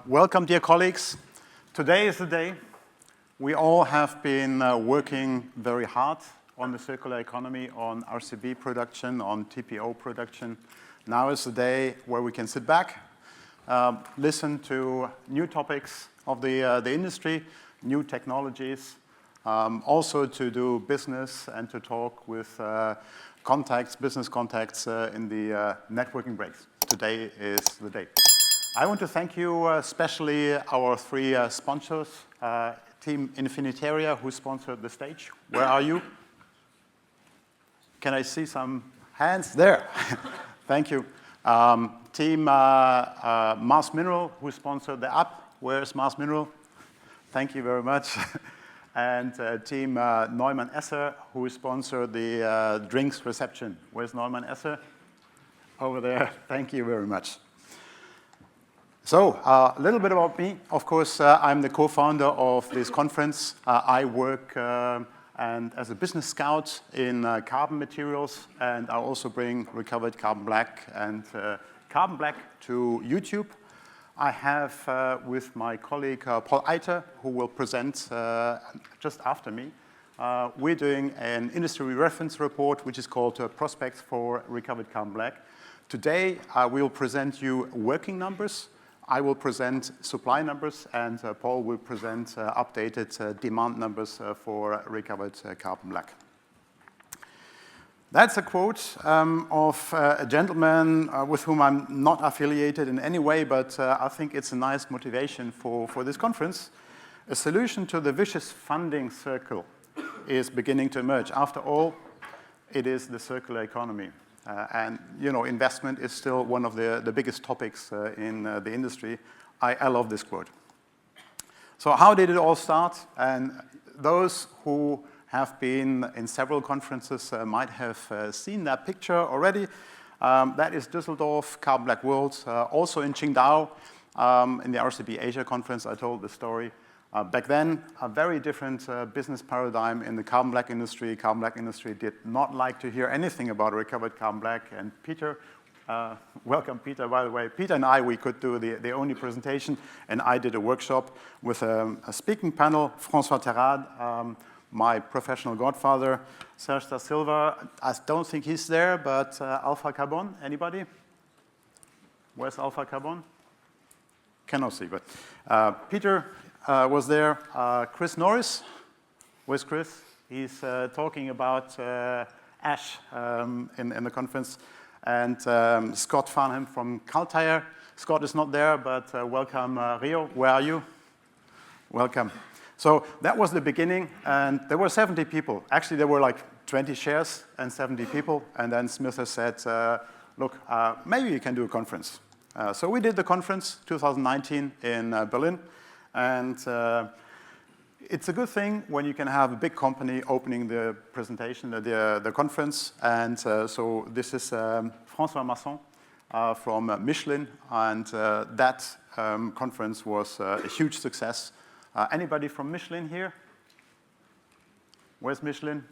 Welcome, dear colleagues. Today is the day. We all have been working very hard on the circular economy, on RCB production, on TPO production. Now is the day where we can sit back, listen to new topics of the industry, new technologies, also to do business and to talk with business contacts in the networking breaks. Today is the day. I want to thank you, especially our three sponsors, Team Infinitaria, who sponsored the stage. Where are you? Can I see some hands? There. Thank you. Team Mars Mineral, who sponsored the app. Where's Mars Mineral? Thank you very much. And Team Neumann Esser, who sponsored the drinks reception. Where's Neumann Esser? Over there. Thank you very much. So, a little bit about me. Of course, I'm the co-founder of this conference. I work and as a business scout in carbon materials, and I also bring recovered carbon black and carbon black to YouTube. I have with my colleague Paul Eiter, who will present just after me. We're doing an industry reference report, which is called Prospects for Recovered Carbon Black. Today, we will present you working numbers. I will present supply numbers, and Paul will present updated demand numbers for recovered carbon black. That's a quote of a gentleman with whom I'm not affiliated in any way, but I think it's a nice motivation for this conference. A solution to the vicious funding circle is beginning to emerge. After all, it is the circular economy. And, you know, investment is still one of the biggest topics in the industry. I love this quote. So how did it all start? And those who have been in several conferences might have seen that picture already. That is Düsseldorf, Carbon Black World. Also in Qingdao, in the RCB Asia conference, I told the story. Back then, a very different business paradigm in the carbon black industry. Carbon black industry did not like to hear anything about recovered carbon black. And Peter, welcome Peter, by the way. Peter and I, we could do the only presentation, and I did a workshop with a speaking panel, François Terrade, my professional godfather, Serge da Silva. I don't think he's there, but Alpha Carbon, anybody? Where's Alpha Carbon? Cannot see, but Peter was there. Chris Norris. Where's Chris? He's talking about ash in the conference. And Scott Farnham from Kaltire. Scott is not there, but welcome, Rio. Where are you? Welcome. So that was the beginning, and there were 70 people. Actually, there were like 20 shares and 70 people. And then Smith has said, look, maybe you can do a conference. So we did the conference 2019 in Berlin. And it's a good thing when you can have a big company opening the presentation, the conference. And so this is François Masson from Michelin. And that conference was a huge success. Anybody from Michelin here? Where's Michelin?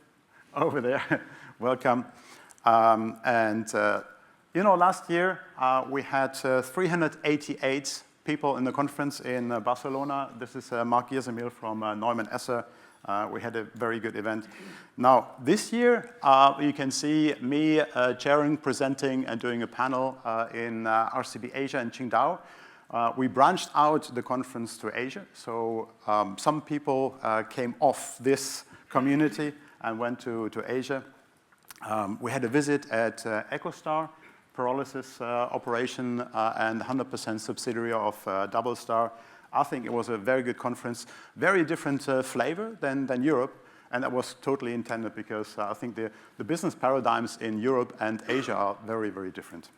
Over there. Welcome. You know, last year we had 388 people in the conference in Barcelona. This is Mark Giesemil from Neumann Esser. We had a very good event. Now, this year, you can see me chairing, presenting, and doing a panel in RCB Asia in Qingdao. We branched out the conference to Asia. So some people came off this community and went to Asia. We had a visit at EcoStar, pyrolysis operation, and 100% subsidiary of Double Star. I think it was a very good conference, very different flavor than Europe, and that was totally intended because I think the business paradigms in Europe and Asia are very, very different.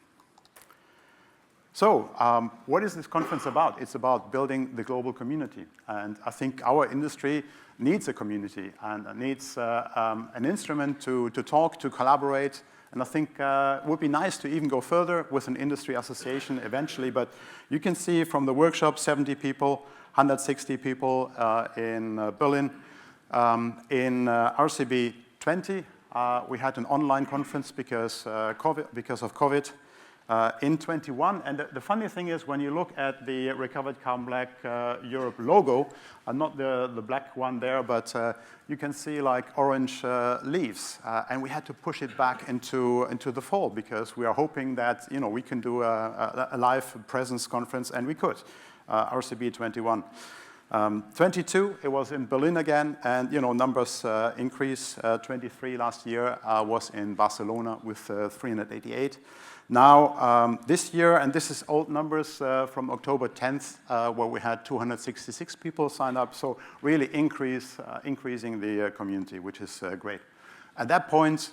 So what is this conference about? It's about building the global community, and I think our industry needs a community and needs an instrument to talk, to collaborate. And I think it would be nice to even go further with an industry association eventually. But you can see from the workshop, 70 people, 160 people in Berlin. In RCB 20, we had an online conference because of COVID. in 21. And the funny thing is, when you look at the Recovered Carbon Black Europe logo, not the black one there, but you can see like orange leaves. And we had to push it back into the fall because we are hoping that we can do a live presence conference, and we could. RCB 21. 22, it was in Berlin again, and numbers increase. 23 last year was in Barcelona with 388. Now, this year, and this is old numbers from October 10th, where we had 266 people sign up, so really increasing the community, which is great. At that point,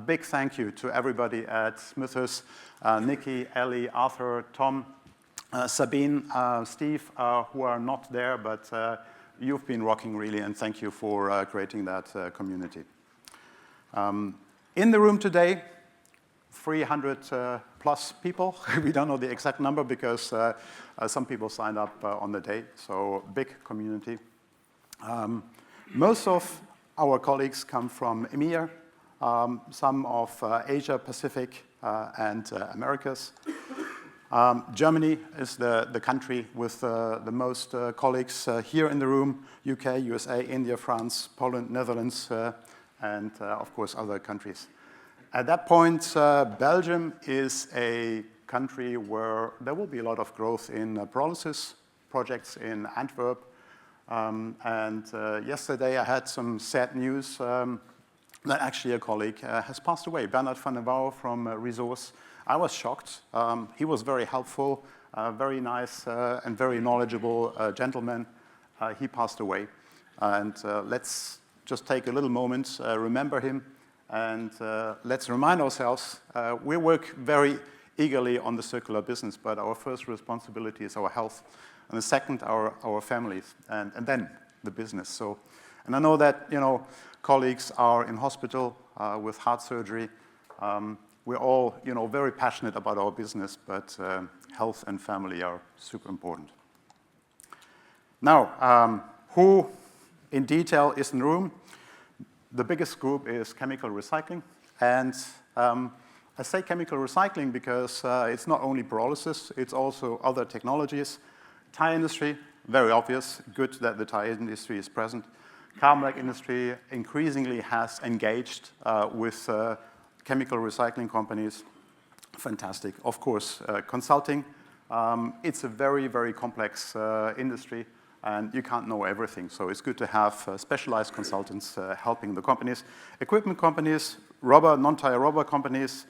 big thank you to everybody at Smithers, Nikki, Ellie, Arthur, Tom, Sabine, Steve, who are not there, but you've been rocking really, and thank you for creating that community. In the room today, 300 plus people. We don't know the exact number because some people signed up on the day, so big community. Most of our colleagues come from EMEA, some of Asia, Pacific, and Americas. Germany is the country with the most colleagues here in the room. UK, USA, India, France, Poland, Netherlands, and of course other countries. At that point, Belgium is a country where there will be a lot of growth in pyrolysis projects in Antwerp. Yesterday I had some sad news that actually a colleague has passed away, Bernard van der Wouw from Resource. I was shocked. He was very helpful, very nice and very knowledgeable gentleman. He passed away. And let's just take a little moment, remember him. And let's remind ourselves, we work very eagerly on the circular business, but our first responsibility is our health, and the second, our families, and then the business. So, and I know that colleagues are in hospital with heart surgery. We're all very passionate about our business, but health and family are super important. Now, who in detail is in the room? The biggest group is chemical recycling, and I say chemical recycling because it's not only pyrolysis, it's also other technologies. Tire industry, very obvious, good that the tire industry is present. Carbon black industry increasingly has engaged with chemical recycling companies. Fantastic. Of course, consulting, it's a very, very complex industry. And you can't know everything, so it's good to have specialized consultants helping the companies. Equipment companies, rubber, non-tire rubber companies.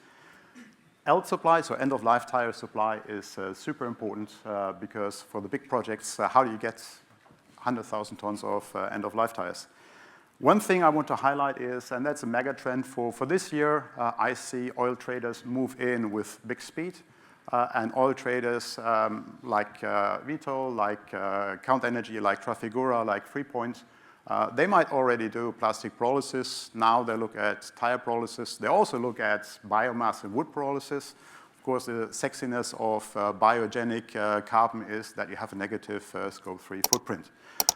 ELT supply, so end-of-life tire supply, is super important because for the big projects, how do you get 100,000 tons of end-of-life tires? One thing I want to highlight is, and that's a mega trend for this year, I see oil traders move in with big speed. And oil traders like Vitol, like Count Energy, like Trafigura, like Freepoint, they might already do plastic pyrolysis. Now they look at tire pyrolysis. They also look at biomass and wood pyrolysis. Of course, the sexiness of biogenic carbon is that you have a negative scope 3 footprint.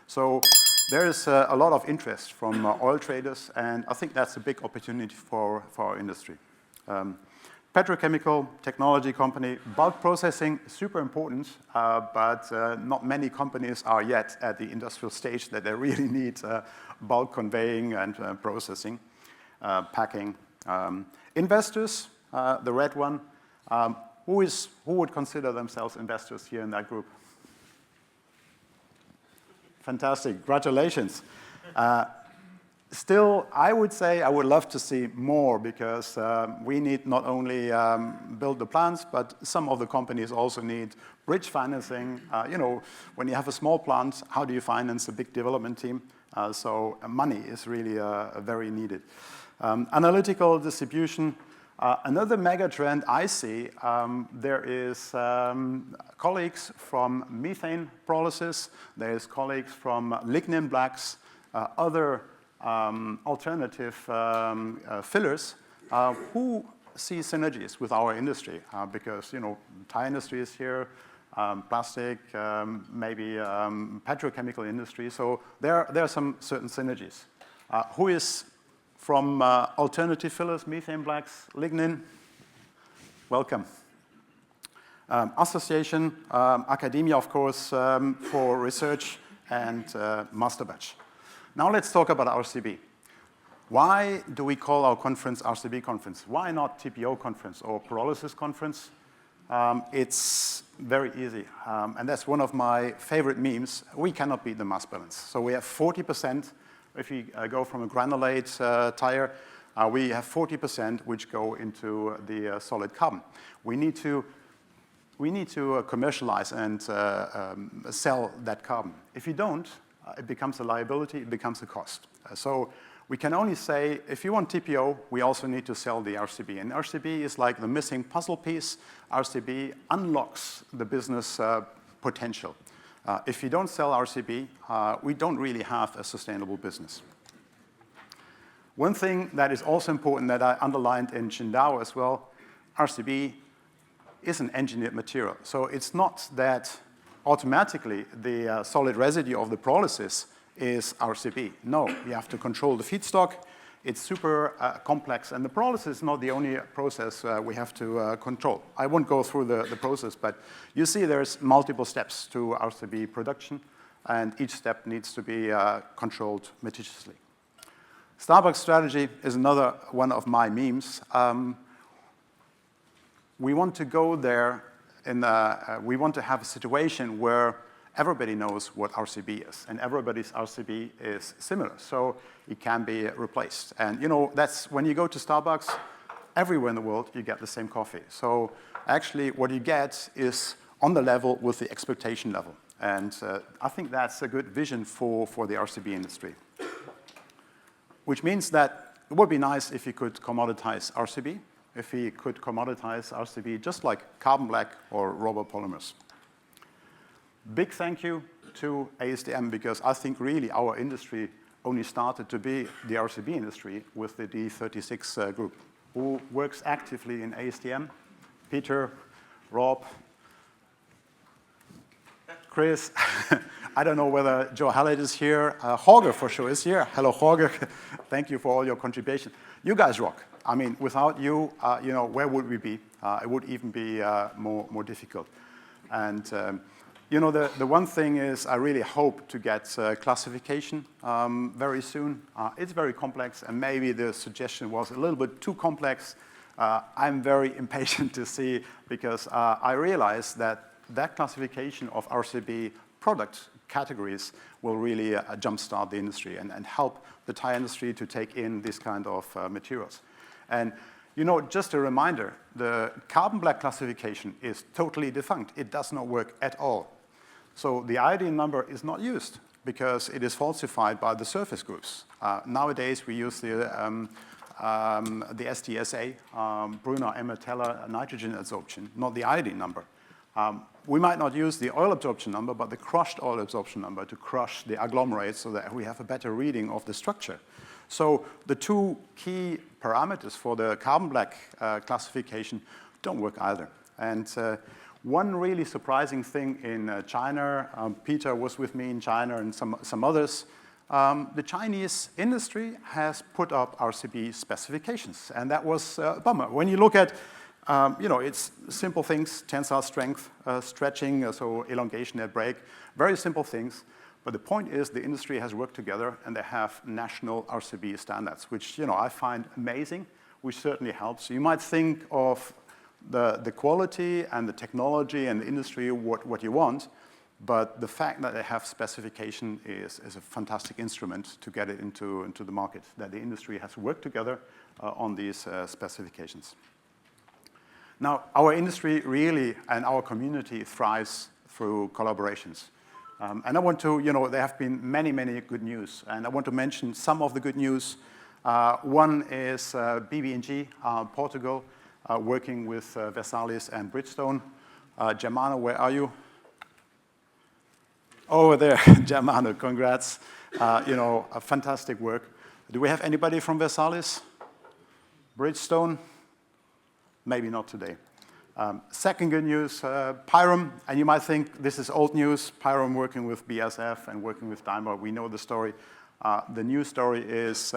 So there is a lot of interest from oil traders, and I think that's a big opportunity for our industry. Petrochemical technology company, bulk processing, super important, but not many companies are yet at the industrial stage that they really need bulk conveying and processing, packing. Investors, the red one, who would consider themselves investors here in that group? Fantastic, congratulations. Still, I would say I would love to see more because we need not only build the plants, but some of the companies also need bridge financing. When you have a small plant, how do you finance a big development team? So money is really very needed. Analytical distribution. Another mega trend I see, there is colleagues from methane pyrolysis, there's colleagues from lignin blacks, other alternative fillers who see synergies with our industry because tire industry is here, plastic, maybe petrochemical industry. So there are some certain synergies. Who is from alternative fillers, methane blacks, lignin? Welcome. Association, academia, of course, for research, and master batch. Now let's talk about RCB. Why do we call our conference RCB conference? Why not TPO conference or pyrolysis conference? It's very easy, and that's one of my favorite memes. We cannot beat the mass balance. So we have 40%, if we go from a granulate tire, we have 40% which go into the solid carbon. We need to commercialize and sell that carbon. If you don't, it becomes a liability, it becomes a cost. So we can only say, if you want TPO, we also need to sell the RCB. And RCB is like the missing puzzle piece. RCB unlocks the business potential. If you don't sell RCB, we don't really have a sustainable business. One thing that is also important that I underlined in Qingdao as well, RCB is an engineered material. So it's not that automatically the solid residue of the pyrolysis is RCB. No, you have to control the feedstock. It's super complex, and the pyrolysis is not the only process we have to control. I won't go through the process, but you see there's multiple steps to RCB production, and each step needs to be controlled meticulously. Starbucks strategy is another one of my memes. We want to go there, we want to have a situation where everybody knows what RCB is, and everybody's RCB is similar, so it can be replaced. And you know, that's when you go to Starbucks, everywhere in the world, you get the same coffee. So actually, what you get is on the level with the expectation level. And I think that's a good vision for the RCB industry. Which means that it would be nice if you could commoditize RCB, if we could commoditize RCB just like carbon black or rubber polymers. Big thank you to ASTM, because I think really our industry only started to be the RCB industry with the D36 group, who works actively in ASTM. Peter, Rob, Chris, I don't know whether Joe Hallett is here. Jorge for sure is here. Hello, Jorge. Thank you for all your contribution. You guys rock. I mean, without you, you know, where would we be? It would even be more difficult. And you know, the one thing is I really hope to get classification very soon. It's very complex, and maybe the suggestion was a little bit too complex. I'm very impatient to see, because I realize that classification of RCB product categories will really jumpstart the industry and help the tire industry to take in this kind of materials. And you know, just a reminder, the carbon black classification is totally defunct. It does not work at all. So the iodine number is not used because it is falsified by the surface groups. Nowadays, we use the SDSA, Brunner Emmerteller nitrogen absorption, not the iodine number. We might not use the oil absorption number, but the crushed oil absorption number to crush the agglomerates so that we have a better reading of the structure. So the two key parameters for the carbon black classification don't work either. And one really surprising thing in China, Peter was with me in China and some others, the Chinese industry has put up RCB specifications, and that was a bummer. When you look at, you know, it's simple things, tensile strength, stretching, so elongation at break, very simple things. But the point is the industry has worked together and they have national RCB standards, which, you know, I find amazing, which certainly helps. You might think of the quality and the technology and the industry, what you want, but the fact that they have specification is a fantastic instrument to get it into the market, that the industry has worked together on these specifications. Now, our industry really and our community thrives through collaborations. And I want to, you know, there have been many good news, and I want to mention some of the good news. One is BB&G, Portugal, working with Versalis and Bridgestone. Germano, where are you? Over there, Germano, congrats. You know, a fantastic work. Do we have anybody from Versalis? Bridgestone? Maybe not today. Second good news, Pyrum, and you might think this is old news. Pyrum working with BASF and working with Daimler, we know the story. The new story is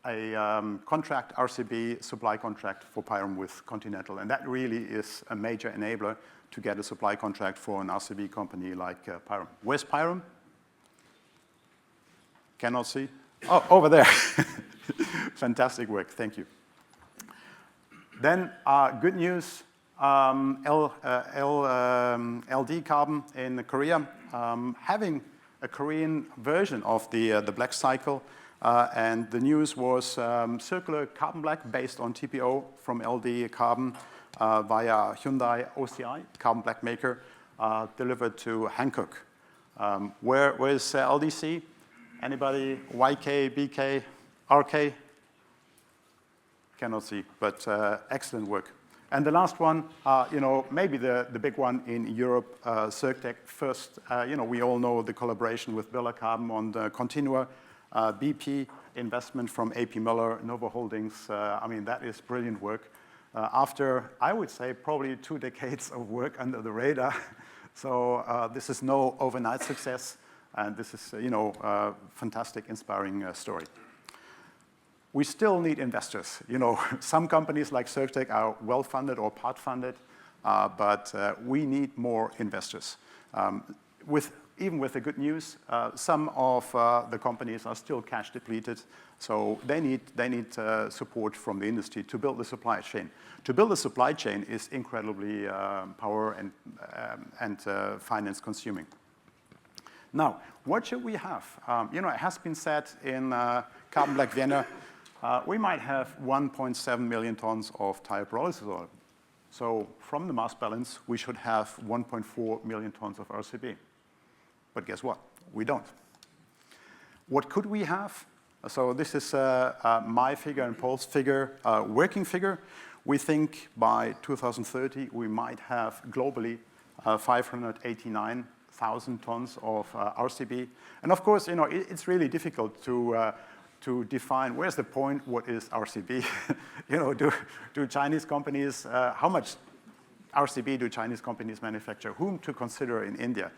contract, RCB supply contract for Pyrum with Continental. And that really is a major enabler to get a supply contract for an RCB company like Pyrum. Where's Pyrum? Cannot see? Oh, over there. Fantastic work, thank you. Then good news, LD Carbon in Korea, having a Korean version of the black cycle, and the news was circular carbon black based on TPO from LD Carbon via Hyundai OCI, carbon black maker, delivered to Hankook. Where is LDC? Anybody? YK, BK, RK? Cannot see, but excellent work. And the last one, maybe the big one in Europe, Circtec. First, we all know the collaboration with Billa Carbon on the Continua, BP investment from AP Møller, Nova Holdings. I mean, that is brilliant work. After, I would say, probably 2 decades of work under the radar. So this is no overnight success, and this is, a fantastic, inspiring story. We still need investors. Some companies like Circtec are well-funded or part-funded, but we need more investors. Even with the good news, some of the companies are still cash depleted, so they need support from the industry to build the supply chain. To build a supply chain is incredibly power and finance consuming. Now, what should we have? It has been said in Carbon Black Vienna, we might have 1.7 million tons of tire pyrolysis oil. So from the mass balance, we should have 1.4 million tons of RCB. But guess what? We don't. What could we have? So this is my figure and Paul's figure, working figure. We think by 2030, we might have globally 589,000 tons of RCB. And of course, it's really difficult to define where's the point, what is RCB? Do Chinese companies, how much RCB do Chinese companies manufacture? Whom to consider in India?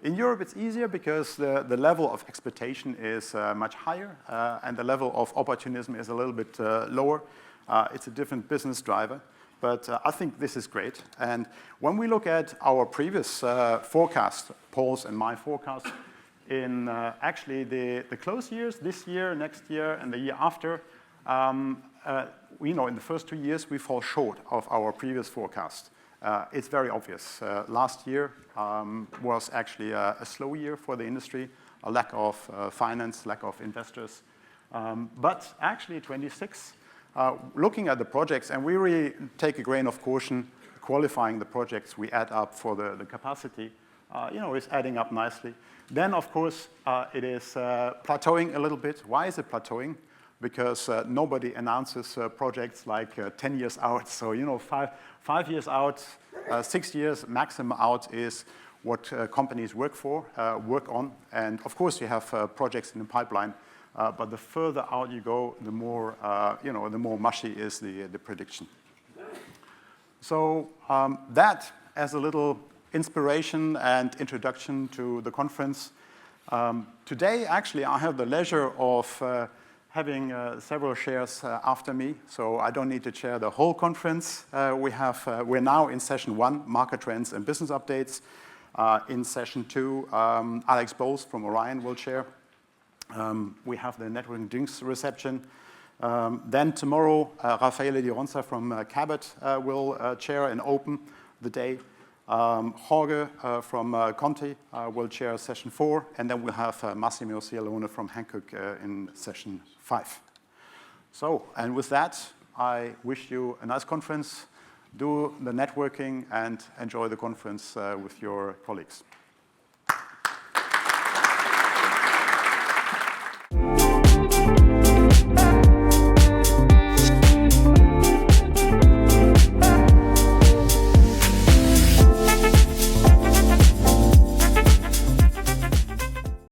In Europe, it's easier because the level of expectation is much higher, and the level of opportunism is a little bit lower. It's a different business driver, but I think this is great. And when we look at our previous forecast, Paul's and my forecast, in actually the close years, this year, next year, and the year after, in the first 2 years, we fall short of our previous forecast. It's very obvious. Last year was actually a slow year for the industry, a lack of finance, lack of investors. But actually 26, looking at the projects, and we really take a grain of caution qualifying the projects we add up for the capacity, is adding up nicely. Then, of course, it is plateauing a little bit. Why is it plateauing? Because nobody announces projects like 10 years out. So, 5 years out, 6 years maximum out is what companies work on. And of course, you have projects in the pipeline. But the further out you go, the more, the more mushy is the prediction. So that as a little inspiration and introduction to the conference. Today, actually, I have the leisure of having several shares after me, so I don't need to chair the whole conference. We're now in session 1, market trends and business updates. In session 2, Alex Bowles from Orion will chair. We have the networking drinks reception. Then tomorrow, Raffaele Di Ronza from Cabot will chair and open the day. Jorge from Conti will chair session 4, and then we'll have Massimo Cialone from Hankook in session 5. So, and with that, I wish you a nice conference. Do the networking and enjoy the conference with your colleagues.